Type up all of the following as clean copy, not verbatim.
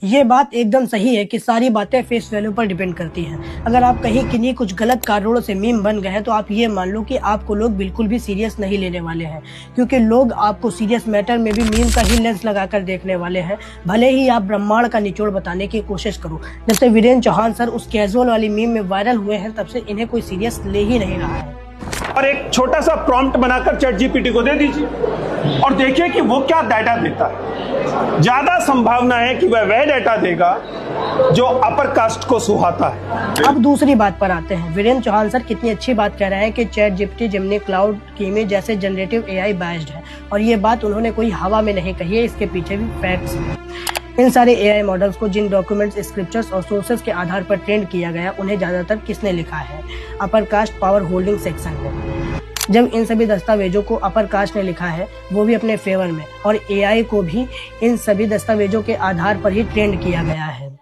ये बात एकदम सही है कि सारी बातें फेस वैल्यू पर डिपेंड करती हैं। अगर आप कहीं किन्हीं कुछ गलत कारणों से मीम बन गए हैं तो आप ये मान लो कि आपको लोग बिल्कुल भी सीरियस नहीं लेने वाले हैं, क्योंकि लोग आपको सीरियस मैटर में भी मीम का ही लेंस लगाकर देखने वाले हैं, भले ही आप ब्रह्मांड का निचोड़ बताने की कोशिश करो। जब से वीरेंद्र चौहान सर उस कैजुअल वाली मीम में वायरल हुए हैं तब से इन्हें कोई सीरियस ले ही नहीं रहा है। और एक छोटा सा प्रॉम्प्ट बनाकर चैट जीपीटी को दे दीजिए और देखिए कि वो क्या डाटा देता है। ज्यादा संभावना है कि वह डाटा देगा जो अपर कास्ट को सुहाता है। अब दूसरी बात पर आते हैं। वीरेंद्र चौहान सर कितनी अच्छी बात कह रहे हैं कि चैट जीपीटी, जेमिनी, क्लाउड की इमेज जैसे जनरेटिव एआई बायस्ड है, और ये बात उन्होंने कोई हवा में नहीं कही है, इसके पीछे भी फैक्ट्स हैं। इन सारे एआई मॉडल्स को जिन डॉक्यूमेंट्स, स्क्रिप्चर्स और सोर्सेज के आधार पर ट्रेंड किया गया, उन्हें ज्यादातर किसने लिखा है? Upper caste power holding section ने। जब इन सभी दस्तावेजों को अपर कास्ट ने लिखा है, वो भी अपने फेवर में, और एआई को भी इन सभी दस्तावेजों के आधार पर ही ट्रेंड किया गया है।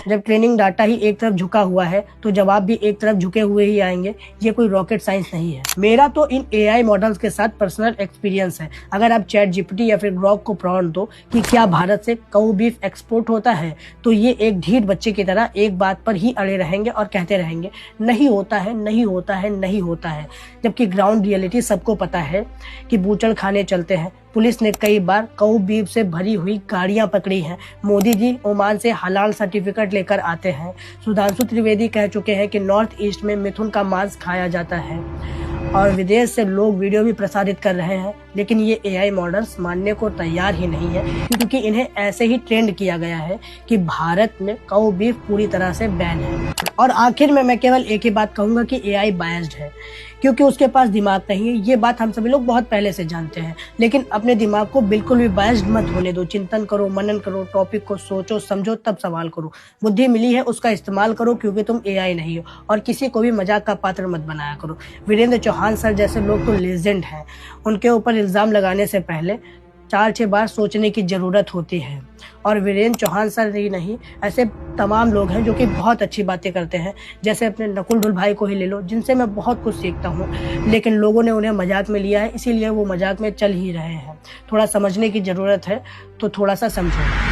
जब ट्रेनिंग डाटा ही एक तरफ झुका हुआ है तो जवाब भी एक तरफ झुके हुए ही आएंगे। ये कोई रॉकेट साइंस नहीं है। मेरा तो इन एआई मॉडल्स के साथ पर्सनल एक्सपीरियंस है। अगर आप चैट जीपीटी या फिर ग्रॉक को प्रॉम्प्ट दो कि क्या भारत से काऊ बीफ एक्सपोर्ट होता है, तो ये एक ढीठ बच्चे की तरह एक बात पर ही अड़े रहेंगे और कहते रहेंगे नहीं होता है, नहीं होता है, नहीं होता है। जबकि ग्राउंड रियलिटी सबको पता है कि बूचड़ खाने चलते हैं। पुलिस ने कई बार काऊ बीफ से भरी हुई गाड़ियां पकड़ी हैं। मोदी जी ओमान से हलाल सर्टिफिकेट लेकर आते हैं। सुधांशु त्रिवेदी कह चुके हैं कि नॉर्थ ईस्ट में मिथुन का मांस खाया जाता है, और विदेश से लोग वीडियो भी प्रसारित कर रहे हैं। लेकिन ये एआई मॉडल्स मानने को तैयार ही नहीं है, क्योंकि इन्हें ऐसे ही ट्रेंड किया गया है कि भारत में काऊ बीफ पूरी तरह से बैन है। और आखिर में मैं केवल एक ही बात कहूंगा कि एआई बायस्ड है, क्योंकि उसके पास दिमाग नहीं है। ये बात हम सभी लोग बहुत पहले से जानते हैं, लेकिन अपने दिमाग को बिल्कुल भी बायस्ड मत होने दो। चिंतन करो, मनन करो, टॉपिक को सोचो, समझो, तब सवाल करो। बुद्धि मिली है उसका इस्तेमाल करो, क्योंकि तुम एआई नहीं हो, और किसी को भी मजाक का पात्र मत बनाया करो। वीरेंद्र चौहान सर जैसे लोग तो लेजेंड हैं। उनके ऊपर इल्जाम लगाने से पहले 4-6 बार सोचने की जरूरत होती है। और वीरेंद्र चौहान सर ही नहीं, ऐसे तमाम लोग हैं जो कि बहुत अच्छी बातें करते हैं। जैसे अपने नकुल ढुल भाई को ही ले लो, जिनसे मैं बहुत कुछ सीखता हूँ, लेकिन लोगों ने उन्हें मजाक में लिया है, इसीलिए वो मजाक में चल ही रहे हैं। थोड़ा समझने की जरूरत है, तो थोड़ा सा समझो।